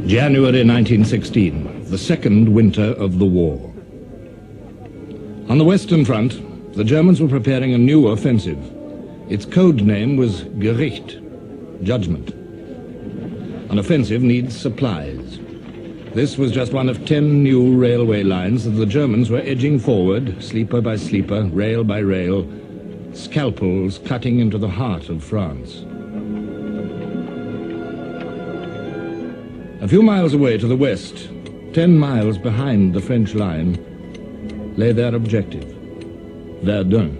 January 1916, the second winter of the war. On the Western Front, the Germans were preparing a new offensive. Its code name was Gericht, judgment. An offensive needs supplies. This was just one of 10 new railway lines that the Germans were edging forward, sleeper by sleeper, rail by rail, scalpels cutting into the heart of France. A few miles away to the west, 10 miles behind the French line, lay their objective, Verdun.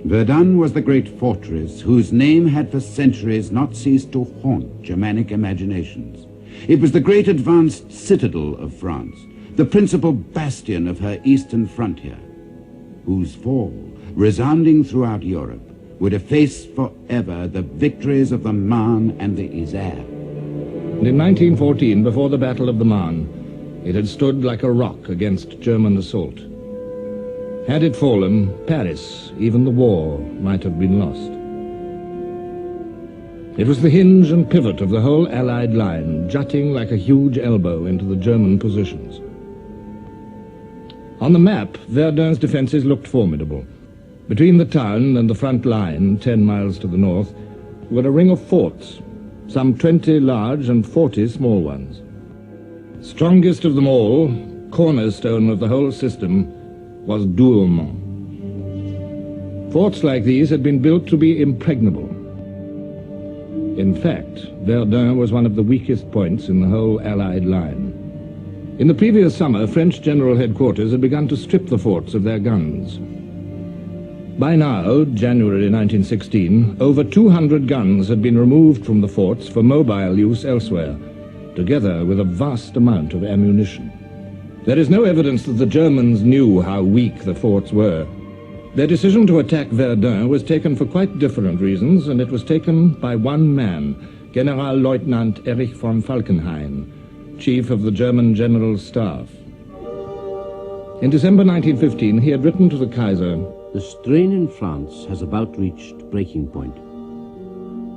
Verdun was the great fortress whose name had for centuries not ceased to haunt Germanic imaginations. It was the great advanced citadel of France, the principal bastion of her eastern frontier, whose fall, resounding throughout Europe, would efface forever the victories of the Marne and the Isère. And in 1914, before the Battle of the Marne, it had stood like a rock against German assault. Had it fallen, Paris, even the war, might have been lost. It was the hinge and pivot of the whole Allied line, jutting like a huge elbow into the German positions. On the map, Verdun's defenses looked formidable. Between the town and the front line, 10 miles to the north, were a ring of forts, some 20 large and 40 small ones. Strongest of them all, cornerstone of the whole system, was Douaumont. Forts like these had been built to be impregnable. In fact, Verdun was one of the weakest points in the whole Allied line. In the previous summer, French General Headquarters had begun to strip the forts of their guns. By now, January 1916, over 200 guns had been removed from the forts for mobile use elsewhere, together with a vast amount of ammunition. There is no evidence that the Germans knew how weak the forts were. Their decision to attack Verdun was taken for quite different reasons, and it was taken by one man, Generalleutnant Erich von Falkenhayn, chief of the German General Staff. In December 1915, he had written to the Kaiser, "The strain in France has about reached breaking point.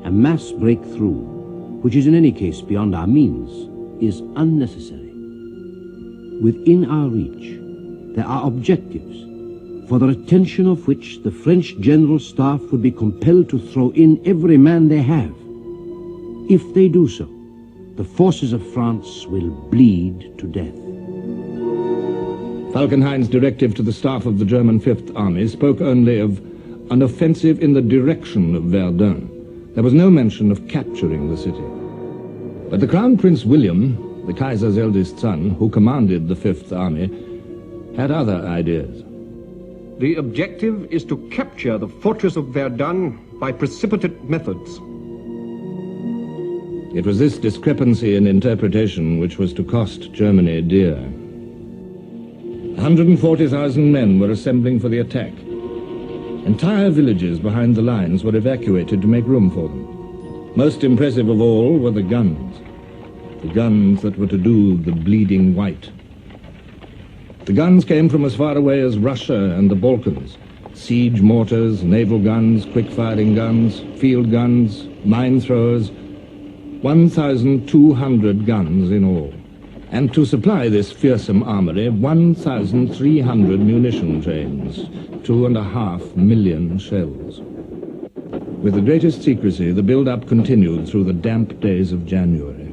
A mass breakthrough, which is in any case beyond our means, is unnecessary. Within our reach, there are objectives, for the attention of which the French General Staff would be compelled to throw in every man they have. If they do so, the forces of France will bleed to death." Falkenhayn's directive to the staff of the German Fifth Army spoke only of an offensive in the direction of Verdun. There was no mention of capturing the city. But the Crown Prince William, the Kaiser's eldest son, who commanded the Fifth Army, had other ideas. The objective is to capture the fortress of Verdun by precipitate methods. It was this discrepancy in interpretation which was to cost Germany dear. 140,000 men were assembling for the attack. Entire villages behind the lines were evacuated to make room for them. Most impressive of all were the guns that were to do the bleeding white. The guns came from as far away as Russia and the Balkans. Siege mortars, naval guns, quick-firing guns, field guns, mine throwers, 1,200 guns in all. And to supply this fearsome armory, 1,300 munition trains, 2.5 million shells. With the greatest secrecy, the build-up continued through the damp days of January.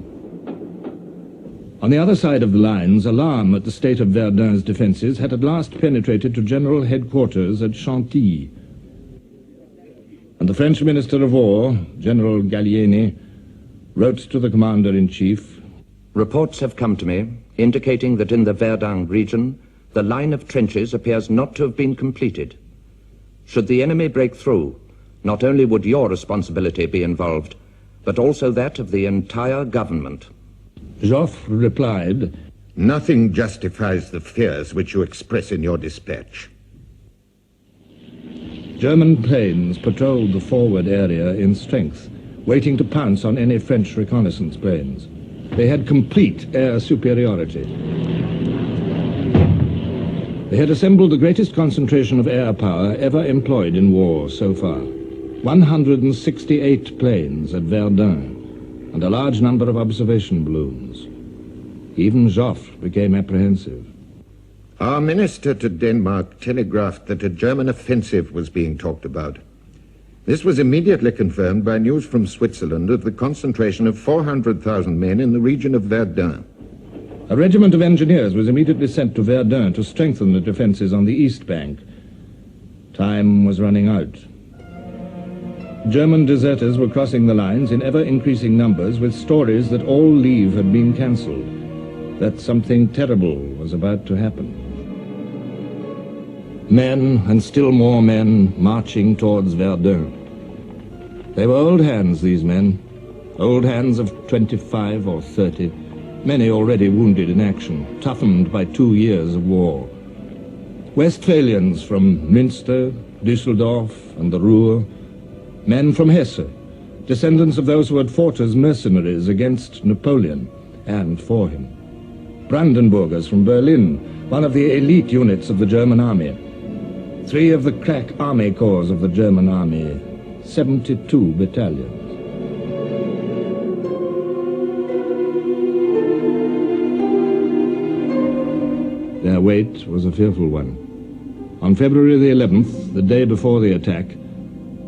On the other side of the lines, alarm at the state of Verdun's defenses had at last penetrated to General Headquarters at Chantilly. And the French Minister of War, General Gallieni, wrote to the Commander-in-Chief, "Reports have come to me indicating that in the Verdun region, the line of trenches appears not to have been completed. Should the enemy break through, not only would your responsibility be involved, but also that of the entire government." Joffre replied, "Nothing justifies the fears which you express in your dispatch." German planes patrolled the forward area in strength, waiting to pounce on any French reconnaissance planes. They had complete air superiority. They had assembled the greatest concentration of air power ever employed in war so far. 168 planes at Verdun, and a large number of observation balloons. Even Joffre became apprehensive. Our minister to Denmark telegraphed that a German offensive was being talked about. This was immediately confirmed by news from Switzerland of the concentration of 400,000 men in the region of Verdun. A regiment of engineers was immediately sent to Verdun to strengthen the defenses on the east bank. Time was running out. German deserters were crossing the lines in ever-increasing numbers with stories that all leave had been cancelled, that something terrible was about to happen. Men, and still more men, marching towards Verdun. They were old hands, these men. Old hands of 25 or 30, many already wounded in action, toughened by 2 years of war. Westphalians from Münster, Düsseldorf, and the Ruhr. Men from Hesse, descendants of those who had fought as mercenaries against Napoleon and for him. Brandenburgers from Berlin, one of the elite units of the German army. 3 of the crack army corps of the German army, 72 battalions. Their wait was a fearful one. On February the 11th, the day before the attack,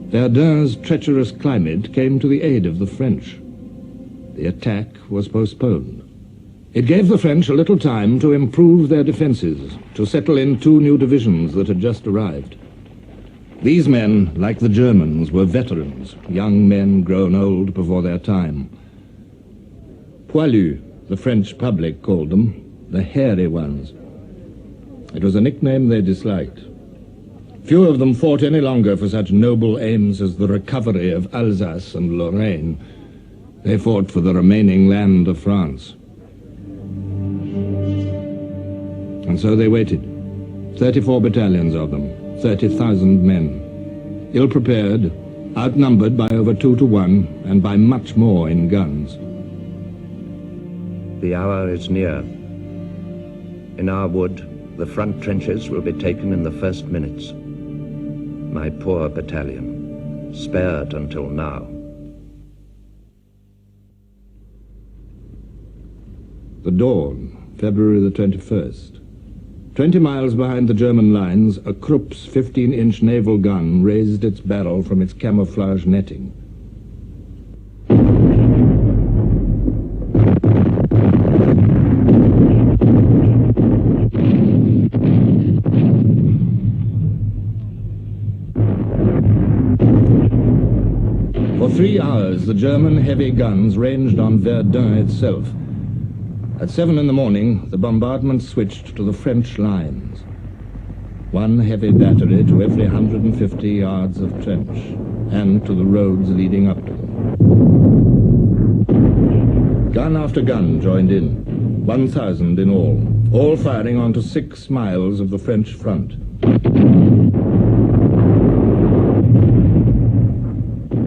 Verdun's treacherous climate came to the aid of the French. The attack was postponed. It gave the French a little time to improve their defenses, to settle in 2 new divisions that had just arrived. These men, like the Germans, were veterans, young men grown old before their time. Poilus, the French public called them, the hairy ones. It was a nickname they disliked. Few of them fought any longer for such noble aims as the recovery of Alsace and Lorraine. They fought for the remaining land of France. And so they waited. 34 battalions of them, 30,000 men. Ill-prepared, outnumbered by over 2 to 1, and by much more in guns. The hour is near. In our wood, the front trenches will be taken in the first minutes. My poor battalion, spared until now. The dawn, February the 21st. 20 miles behind the German lines, a Krupp's 15-inch naval gun raised its barrel from its camouflage netting. For 3 hours, the German heavy guns ranged on Verdun itself. At 7 in the morning, the bombardment switched to the French lines. 1 heavy battery to every 150 yards of trench, and to the roads leading up to them. Gun after gun joined in, 1,000 in all firing onto 6 miles of the French front.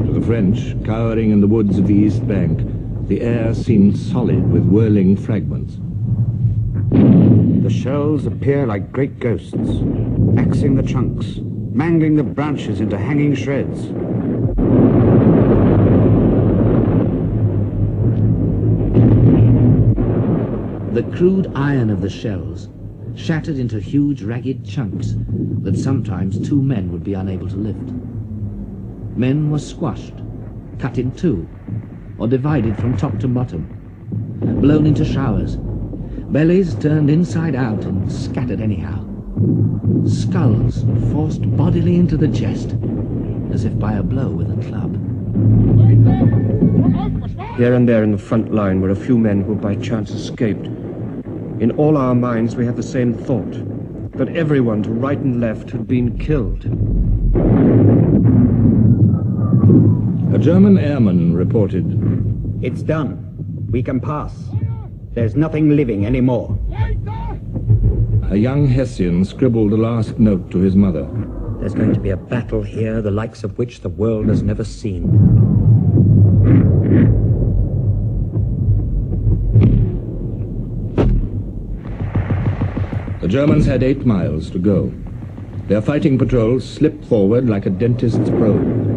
To the French, cowering in the woods of the East Bank, the air seemed solid with whirling fragments. The shells appear like great ghosts, axing the trunks, mangling the branches into hanging shreds. The crude iron of the shells shattered into huge ragged chunks that sometimes 2 men would be unable to lift. Men were squashed, cut in 2, or divided from top to bottom, blown into showers, bellies turned inside out and scattered anyhow, skulls forced bodily into the chest, as if by a blow with a club. Here and there in the front line were a few men who by chance escaped. In all our minds we had the same thought, that everyone to right and left had been killed. A German airman reported, "It's done. We can pass. There's nothing living anymore." A young Hessian scribbled a last note to his mother. "There's going to be a battle here, the likes of which the world has never seen." The Germans had 8 miles to go. Their fighting patrols slipped forward like a dentist's probe.